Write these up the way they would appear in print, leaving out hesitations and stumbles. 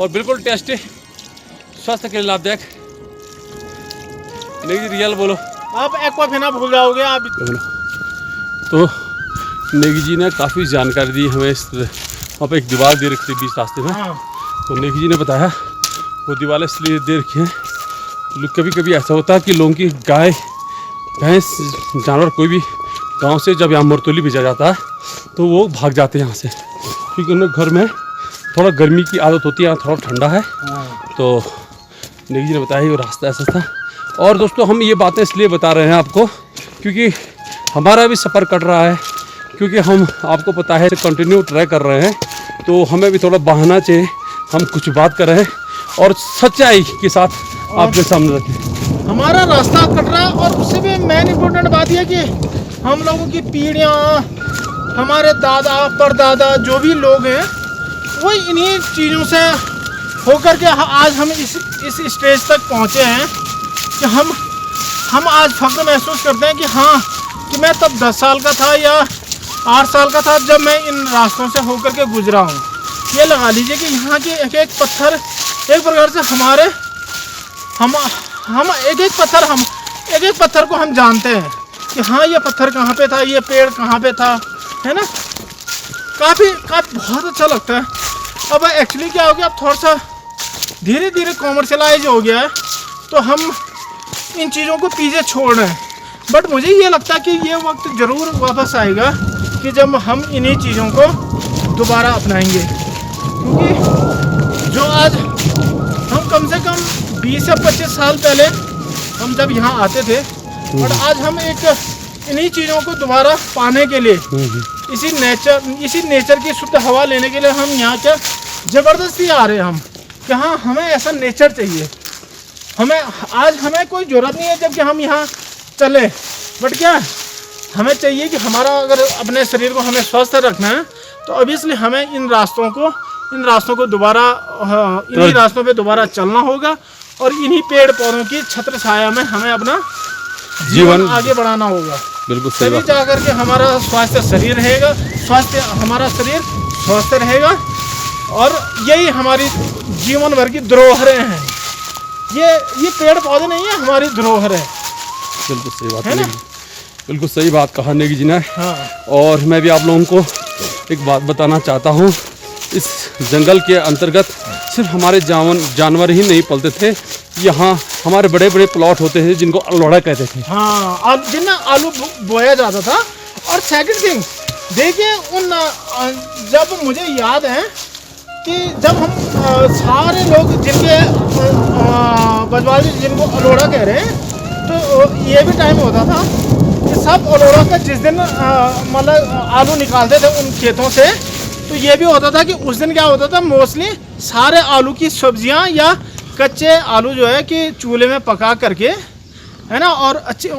और बिल्कुल टेस्टी, स्वास्थ्य के लिए लाभदायक। नेगी जी रियल बोलो, आप एक्वाफिना भूल जाओगे आप। तो नेगी जी ने काफ़ी जानकारी दी हमें। वहाँ पे एक दीवार दे रखी थी बीच रास्ते में। हाँ। तो नेगी जी ने बताया वो दीवार इसलिए दे रखी है, कभी कभी ऐसा होता है कि लोगों की गाय भैंस जानवर कोई भी गांव से जब यहाँ मरतोली भेजा जाता है तो वो भाग जाते हैं यहाँ से, क्योंकि उन्हें घर में थोड़ा गर्मी की आदत होती है, यहाँ थोड़ा ठंडा है। तो नेगी जी ने बताया वो रास्ता ऐसा था। और दोस्तों हम ये बातें इसलिए बता रहे हैं आपको क्योंकि हमारा भी सफ़र कट रहा है, क्योंकि हम आपको पता है कंटिन्यू ट्राई कर रहे हैं, तो हमें भी थोड़ा बहाना चाहिए, हम कुछ बात कर रहे हैं और सच्चाई के साथ आपके सामने रखें। हमारा रास्ता कट रहा है और उससे भी मेन इम्पोर्टेंट बात यह कि हम लोगों की पीढ़ियाँ, हमारे दादा परदादा जो भी लोग हैं वो इन्हीं चीज़ों से होकर के आज हम इस स्टेज तक पहुँचे हैं कि हम आज फख्र महसूस करते हैं कि हाँ, कि मैं तब 10 साल का था या 8 साल का था जब मैं इन रास्तों से होकर के गुजरा हूँ। ये लगा लीजिए कि यहाँ के एक एक पत्थर एक प्रकार से हमारे हम एक एक पत्थर को हम जानते हैं कि हाँ ये पत्थर कहाँ पे था, ये पेड़ कहाँ पे था, है ना। काफ़ी बहुत अच्छा लगता है। अब एक्चुअली क्या हो गया, अब थोड़ा सा धीरे धीरे कॉमर्शलाइज हो गया है तो हम इन चीज़ों को पीछे छोड़ रहे हैं। बट मुझे ये लगता है कि ये वक्त ज़रूर वापस आएगा कि जब हम इन्हीं चीज़ों को दोबारा अपनाएंगे, क्योंकि जो आज हम कम से कम 20 या 25 साल पहले हम जब यहाँ आते थे और आज हम एक इन्हीं चीज़ों को दोबारा पाने के लिए इसी नेचर की शुद्ध हवा लेने के लिए हम यहाँ क्या ज़बरदस्ती आ रहे हैं हम कि हाँ हमें ऐसा नेचर चाहिए। हमें कोई ज़रूरत नहीं है जबकि हम यहाँ चले, बट क्या हमें चाहिए कि हमारा अगर अपने शरीर को हमें स्वस्थ रखना है तो ऑब्वियसली हमें इन रास्तों को दोबारा इन्हीं रास्तों पे दोबारा चलना होगा और इन्हीं पेड़ पौधों की छत्र छाया में हमें अपना जीवन आगे बढ़ाना होगा। बिल्कुल सही तभी बात। जा करके हमारा स्वास्थ्य शरीर रहेगा, हमारा शरीर स्वस्थ रहेगा और यही हमारी जीवन भर की धरोहरें हैं। ये पेड़ पौधे नहीं है, हमारी धरोहर है। बिल्कुल सही बात है ना? बिल्कुल सही बात कहा नेगी जी ने। हाँ। और मैं भी आप लोगों को एक बात बताना चाहता हूँ, इस जंगल के अंतर्गत सिर्फ हमारे जानवर ही नहीं पलते थे, यहाँ हमारे बड़े बड़े प्लॉट होते थे जिनको अलोड़ा कहते थे। हाँ, जिनमें आलू बोया जाता था। और सेकंड थिंग देखिए, जब मुझे याद है कि जब हम सारे लोग जिनके बजवाल जी जिनको अलोड़ा कह रहे हैं, तो ये भी टाइम होता था कि सब अलोड़ा का जिस दिन मतलब आलू निकालते थे उन खेतों से, तो ये भी होता था कि उस दिन क्या होता था, मोस्टली सारे आलू की सब्जियां या कच्चे आलू जो है कि चूल्हे में पका करके, है ना, और अच्छे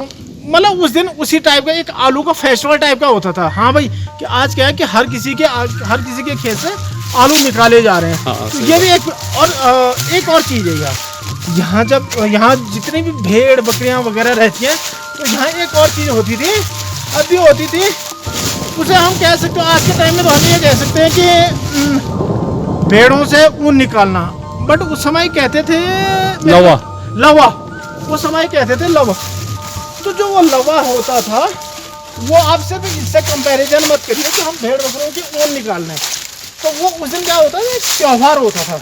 मतलब उस दिन उसी टाइप का एक आलू का फेस्टिवल टाइप का होता था। हाँ भाई, कि आज क्या है कि हर किसी के खेत से आलू निकाले जा रहे हैं। हाँ, तो ये भी एक और चीज़ है यहाँ जितनी भी भेड़ बकरियाँ वगैरह रहती हैं, तो यहाँ एक और चीज़ होती थी, अब भी होती थी, उसे हम कह सकते हैं आज के टाइम में तो हम ये कह सकते हैं कि भेड़ों से ऊन निकालना। बट उस समय कहते थे लवा, उस समय कहते थे लवा। तो जो वो लवा होता था वो आपसे भी इससे कंपैरिजन मत करिए कि हम भेड़ बकरियों की ऊन निकालने, तो वो उस दिन क्या होता था, त्योहार होता था।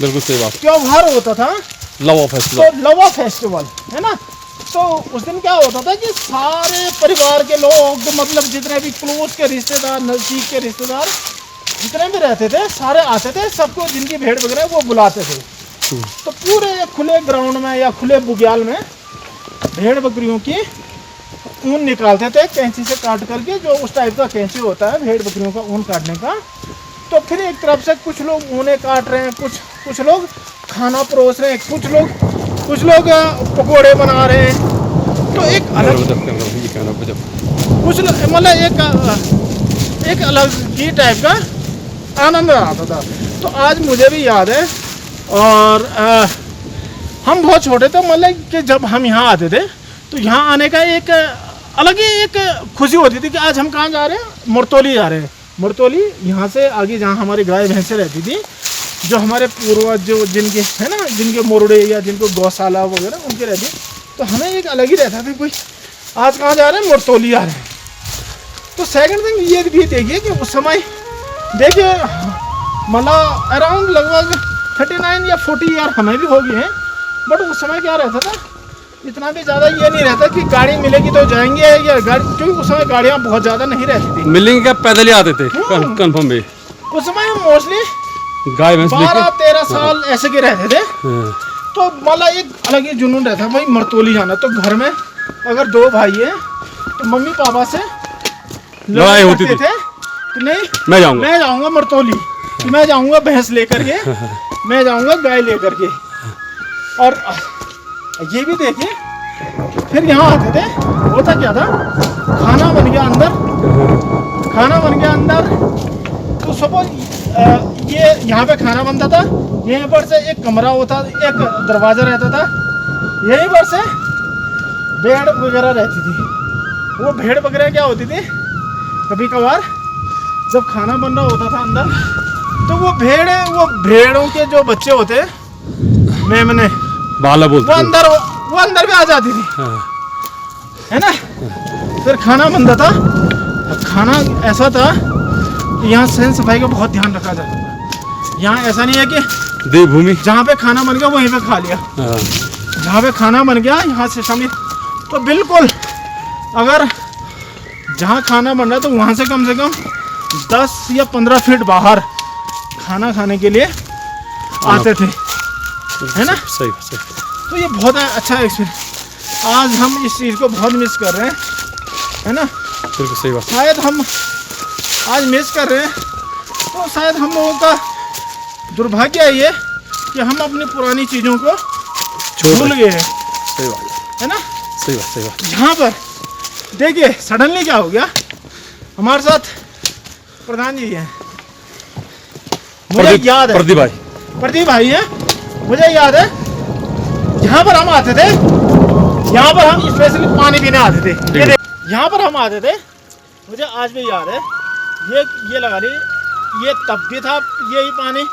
बिल्कुल सही बात। त्योहार होता था, लवा फेस्टिवल। तो लवा फेस्टिवल है ना। तो उस दिन क्या होता था कि सारे परिवार के लोग, मतलब जितने भी क्लोज के रिश्तेदार, नज़दीक के रिश्तेदार जितने भी रहते थे, सारे आते थे, सबको जिनकी भेड़ वगैरह वो बुलाते थे। तो पूरे खुले ग्राउंड में या खुले बुग्याल में भेड़ बकरियों की ऊन निकालते थे कैंची से काट करके, जो उस टाइप का कैंची होता है भेड़ बकरियों का ऊन काटने का। तो फिर एक तरफ से कुछ लोग ऊने काट रहे हैं, कुछ लोग खाना परोस रहे हैं, कुछ लोग पकोड़े बना रहे हैं। तो एक अलग कुछ मतलब एक अलग ही टाइप का आनंद आता था। तो आज मुझे भी याद है, और हम बहुत छोटे थे, मतलब कि जब हम यहाँ आते थे तो यहाँ आने का एक अलग ही एक खुशी होती थी कि आज हम कहाँ जा रहे हैं, मरतोली जा रहे हैं। मरतोली यहाँ से आगे जहाँ हमारी गाय भैंसें रहती थी, जो हमारे पूर्वज जो जिनके है ना, जिनके मोरडे या जिनको गौशाला वगैरह उनके रहते, तो हमें एक अलग ही रहता था, कोई आज कहाँ जा रहे हैं, मुरतोली आ रहे हैं। तो सेकंड थिंग ये भी देखिए कि उस समय देखिए मतलब अराउंड लगभग 39 या 40 ईयर हमें भी हो गए हैं, बट उस समय क्या रहता था, इतना भी ज़्यादा ये नहीं रहता कि गाड़ी मिलेगी तो जाएंगे या गाड़ी, क्योंकि उस समय गाड़ियाँ बहुत ज़्यादा नहीं रहती थी। मिलेंगे क्या, पैदल ही आते थे कन्फर्म में। उस समय मोस्टली गाय भैंस 12-13 साल ऐसे के रहते थे। तो मतलब एक अलग ही जुनून रहता है भाई मरतोली जाना। तो घर में अगर 2 भाई हैं तो मम्मी पापा से लड़ाई होती थी कि नहीं मैं जाऊंगा मरतोली, मैं जाऊंगा भैंस लेकर के, मैं जाऊंगा गाय लेकर के। और ये भी देखिए फिर यहाँ आते थे, होता क्या था, खाना बन गया अंदर, तो सपोज ये यहाँ पे खाना बनता था, यहीं पर से एक कमरा होता, एक दरवाज़ा रहता था, यहीं पर से भेड़ वगैरह रहती थी। वो भेड़ वगैरह क्या होती थी, कभी कभार जब खाना बन रहा होता था अंदर, तो वो भेड़ों के जो बच्चे होते मेमने बाला बोलते, वो अंदर भी आ जाती थी, है ना। फिर खाना बनता था, खाना ऐसा था कि यहाँ साफ सफाई का बहुत ध्यान रखा जाता था। यहाँ ऐसा नहीं है कि देवभूमि जहाँ पे खाना बन गया वहीं पे खा लिया, जहाँ पे खाना बन गया यहाँ से सामने, तो बिल्कुल अगर जहाँ खाना बन रहा है तो वहाँ से कम 10 या 15 फीट बाहर खाना खाने के लिए आते थे, है ना। सही। तो ये बहुत अच्छा एक्सपीरियंस, आज हम इस चीज़ को बहुत मिस कर रहे हैं, है ना। बिल्कुल सही बात। शायद हम आज मिस कर रहे हैं, तो शायद हम लोगों का दुर्भाग्य है ये कि हम अपनी पुरानी चीज़ों को भूल गए हैं। सही बात है ना। सही बात। यहाँ पर देखिए सडनली क्या हो गया, हमारे साथ प्रधान जी हैं, मुझे याद है, प्रदीप भाई हैं, मुझे याद है यहाँ पर हम आते थे, यहाँ पर हम स्पेशली पानी पीने आते थे, यहाँ पर हम आते थे, मुझे आज भी याद है। ये लगा ली, ये तब भी था यही पानी,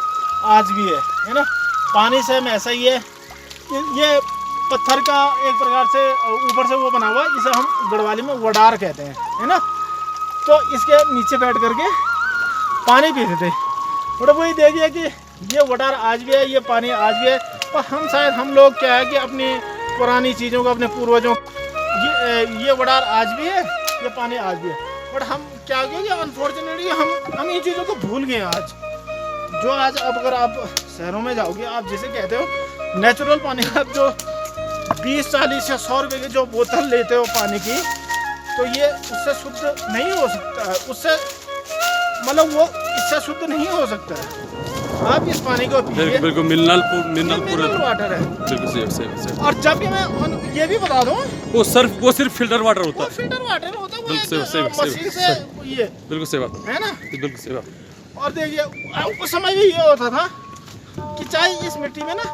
आज भी है ना। पानी सेम ऐसा ही है, ये पत्थर का एक प्रकार से ऊपर से वो बना हुआ है, जिसे हम गढ़वाली में वडार कहते हैं, है ना। तो इसके नीचे बैठ करके पानी पीते थे। और वही देखिए कि ये वडार आज भी है, ये पानी आज भी है। पर हम लोग क्या है कि अपनी पुरानी चीज़ों को, अपने पूर्वजों, ये वडार आज भी है, ये पानी आज भी है, बट हम क्या हो गया, अनफॉर्चुनेटली हम इन चीज़ों को भूल गए आज। जो आज अब अगर आप शहरों में जाओगे, आप जिसे कहते हो नेचुरल पानी, आप जो 20, 40 या 100 रुपये की जो बोतल लेते हो पानी की, तो ये उससे शुद्ध नहीं हो सकता है, उससे मतलब वो इससे शुद्ध नहीं हो सकता है। आप इस पानी को पीजिए, बिल्कुल मिनरल वाटर है, बिल्कुल सही। और जब भी मैं ये भी बता दूं, वो सिर्फ फिल्टर वाटर होता है, फिल्टर वाटर होता है, वो मशीन से ये बिल्कुल सही बात है ना, बिल्कुल सही बात। और देखिए उस समय भी ये होता था कि चाहे इस मिट्टी में ना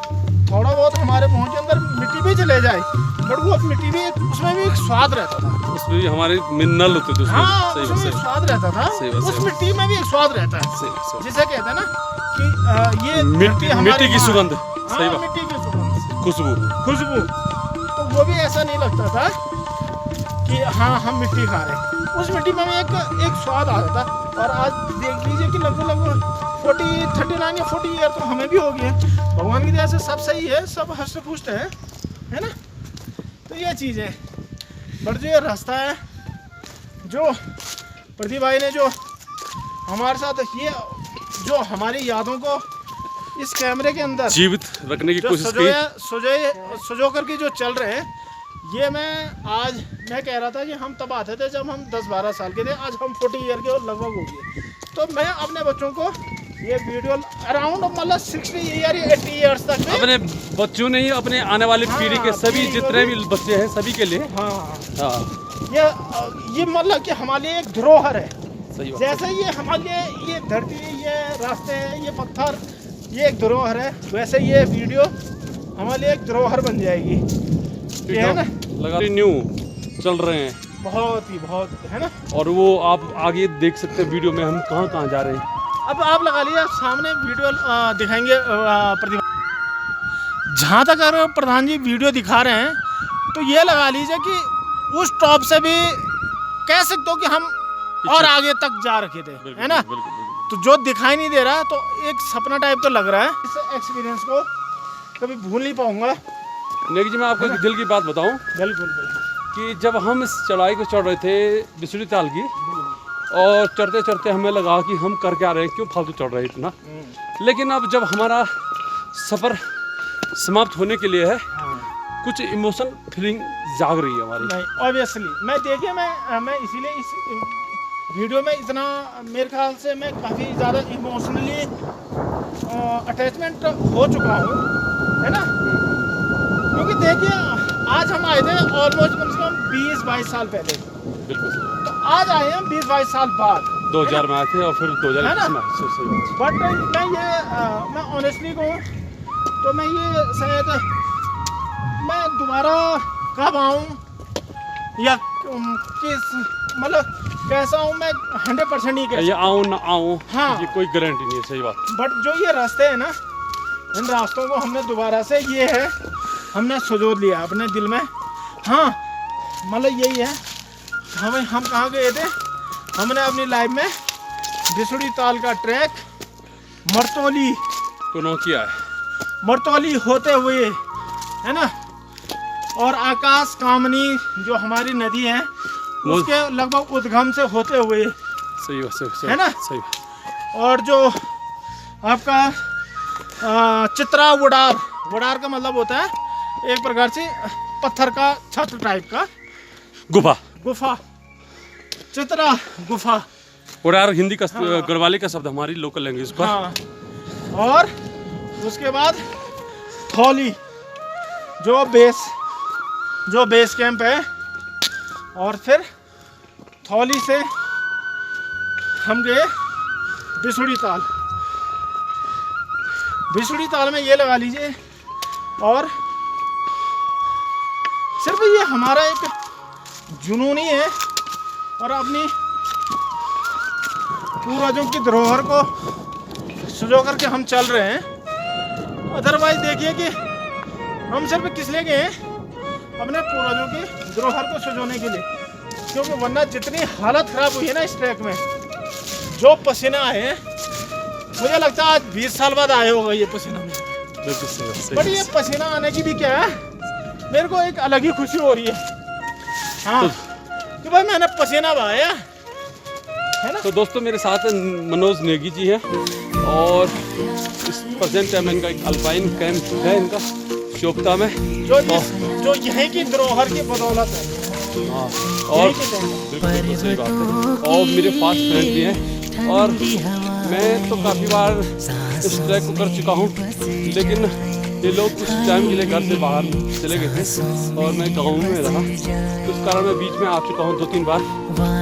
थोड़ा बहुत हमारे मुंह के अंदर मिट्टी भी चले जाए, बट वो मिट्टी भी, उसमें भी एक स्वाद रहता था, उसमें भी हमारे मिनरल होते थे, हाँ, उसमें एक स्वाद रहता था, उस मिट्टी में भी एक स्वाद रहता है, जिसे कहते हैं ना कि ये मिट्टी की सुगंध, सही बात, मिट्टी की सुगंध, खुशबू। तो वो भी ऐसा नहीं लगता था कि हाँ हम मिट्टी खा रहे हैं, उस मिट्टी में एक स्वाद आता था। और आज देख लीजिए कि लगभग 39 या 40 ईयर तो हमें भी हो गए हैं, भगवान की दया से सब सही है, सब हष्ट पुष्ट है ना। तो ये चीज़ है, बट जो ये रास्ता है, जो प्रदीप भाई ने जो हमारे साथ, ये जो हमारी यादों को इस कैमरे के अंदर जीवित रखने की कोशिश की, सजो करके जो चल रहे हैं, ये मैं कह रहा था कि हम तब आते थे जब हम 10-12 साल के थे, आज हम 40 ईयर के लगभग हो गए। तो मैं अपने बच्चों को ये वीडियो अराउंड मतलब 60 ईयर या 80 ईयर्स तक में, अपने बच्चों नहीं, अपने आने वाली पीढ़ी के सभी जितने भी बच्चे हैं सभी के लिए, ये मतलब कि हमारे लिए एक धरोहर है। सही बात। जैसे ये हमारे लिए ये धरती, ये रास्ते हैं, ये पत्थर, ये एक धरोहर है, वैसे ये वीडियो हमारे लिए एक धरोहर बन जाएगी, ये है ना। लगातार न्यू चल रहे हैं, बहुत है ना। और वो आप आगे देख सकते हैं वीडियो में हम कहाँ जा रहे हैं। अब आप लगा लीजिए, सामने वीडियो दिखाएंगे प्रतिभा। जहाँ तक अगर प्रधान जी वीडियो दिखा रहे हैं तो ये लगा लीजिए कि उस टॉप से भी कह सकते हो कि हम और आगे तक जा रखे थे, है ना। तो जो दिखाई नहीं दे रहा तो एक सपना टाइप तो लग रहा है। इस एक्सपीरियंस को कभी भूल नहीं पाऊंगा। नेगी जी, मैं आपको एक दिल की बात बताऊं बिल्कुल कि जब हम इस चढ़ाई को चढ़ रहे थे बिसुड़ी ताल की, और चढ़ते चढ़ते हमें लगा कि हम कर क्या रहे हैं, क्यों फालतू चढ़ रहे हैं इतना। लेकिन अब जब हमारा सफ़र समाप्त होने के लिए है, कुछ इमोशन फीलिंग जाग रही है हमारी। नहीं, ऑब्वियसली मैं देखिए, मैं इसीलिए इस वीडियो में इतना, मेरे ख्याल से मैं काफ़ी ज़्यादा इमोशनली अटैचमेंट हो चुका हूँ, है ना। क्योंकि देखिए, आज हम आए थे ऑलमोस्ट कम से कम 20-22 साल पहले। बिल्कुल। तो आज आए हैं 20-22 साल बाद। 2000 में आए थे और फिर 2021 में। बट मैं ऑनेस्टली कहूँ तो मैं ये शायद मैं दोबारा कब आऊँ या किस मतलब कैसा हूँ, मैं 100% नहीं कह ये आऊँ ना आऊँ, हाँ, ये कोई गारंटी नहीं है। सही बात। बट जो ये रास्ते हैं ना, इन रास्तों को हमने दोबारा से ये है, हमने सुजोद लिया अपने दिल में। हाँ, मतलब यही है, हम कहाँ गए थे, हमने अपनी लाइफ में बिसुड़ी ताल का ट्रैक मरतौली तो किया है, मरतौली होते हुए, है ना, और आकाश कामनी जो हमारी नदी है उसके लगभग उद्गम से होते हुए। सही बात, सही है ना। सही बात। और जो आपका चित्रा वुडार, वुडार का मतलब होता है एक प्रकार से पत्थर का छत टाइप का गुफा, चित्रा गुफा। वुडार हिंदी का, गढ़वाली का शब्द, हमारी लोकल लैंग्वेज पर। हाँ, और उसके बाद थौली जो बेस कैंप है, और फिर थौली से हम गए बिसुड़ी ताल में ये लगा लीजिए। और सिर्फ ये हमारा एक जुनून ही है और अपनी पूर्वजों की धरोहर को सजो करके हम चल रहे हैं। अदरवाइज देखिए कि हम सिर्फ किस लिए गए हैं, अपने पूर्वजों की धरोहर को सजोने के लिए। क्योंकि वरना जितनी हालत खराब हुई है ना इस ट्रैक में, जो पसीना आए, मुझे लगता है आज 20 साल बाद आए होगा ये पसीना में। बट ये पसीना आने की भी क्या है, मेरे को एक अलग ही खुशी हो रही है। हाँ, कि भाई मैंने पसीना बहाया, है ना। तो दोस्तों, मेरे साथ मनोज नेगी जी हैं, और इस प्रेजेंट टाइम इनका एक अल्पाइन कैंप है इनका शोभता में, जो यहीं की धरोहर की बदौलत है। हाँ, और बिल्कुल सही बात है। और मेरे फास्ट फ्रेंड भी हैं, और मैं तो काफ़ी बार इस ट्रैक को कर चुका हूँ, लेकिन ये लोग कुछ टाइम के लिए घर से बाहर चले गए थे और मैं गाँव में रहा, तो उस कारण मैं बीच में आ चुका हूँ 2-3 बार।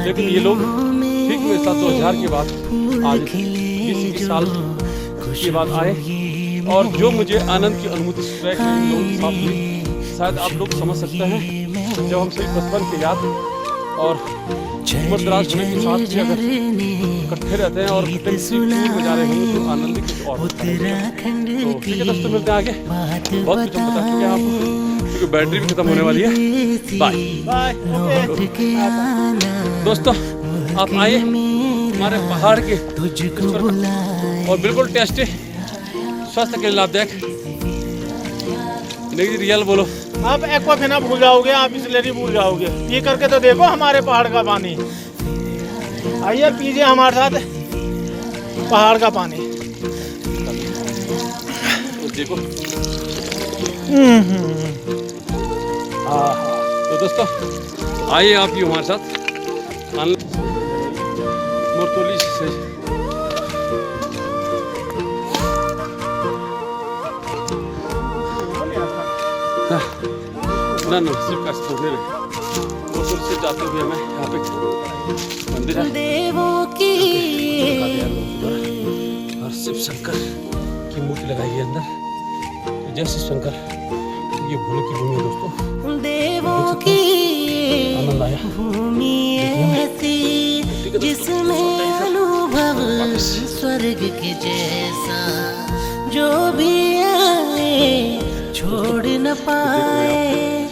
लेकिन ये लोग ठीक मेरे साथ 2000 के बाद आज 20 साल के बाद आए, और जो मुझे आनंद की अनुभूति इस ट्रैक में लोगों के साथ हुई, शायद आप लोग समझ सकते हैं। जब हम सभी बचपन के याद और उम्र दराज होने के साथ भी अगर इकट्ठे रहते हैं और इकट्ठे में जा रहे हैं तो आनंद ही कुछ और होता है। तो ठीक है दोस्तों, मिलते हैं आगे। बहुत कुछ हम बता चुके हैं आपको, क्योंकि बैटरी भी खत्म होने वाली है। बाय। दोस्तों, आप आइए हमारे पहाड़ के और बिल्कुल टेस्टी, स्वास्थ्य के लिए लाभदायक। नहीं रियल बोलो, आप एक्वाफिना भूल जाओगे, आप बिसलेरी भूल जाओगे। पी करके तो देखो हमारे पहाड़ का पानी। आइए पीजिए हमारे साथ पहाड़ का पानी। देखो। तो दोस्तों, आइए आप भी हमारे साथ मरतौली से ना सिर्फ का छोड़ने रहे, वो से जाते हुए हमें यहाँ पे मंदिर है देवों की, और शिव शंकर की मूर्ति लगाई है अंदर। जय शिव शंकर। ये भोले की भूमि है दोस्तों, देवों की आनंद आया। भूमि ऐसी जिसमें अनुभव स्वर्ग स्वर्ग के जैसा, जो भी आए छोड़ न पाए।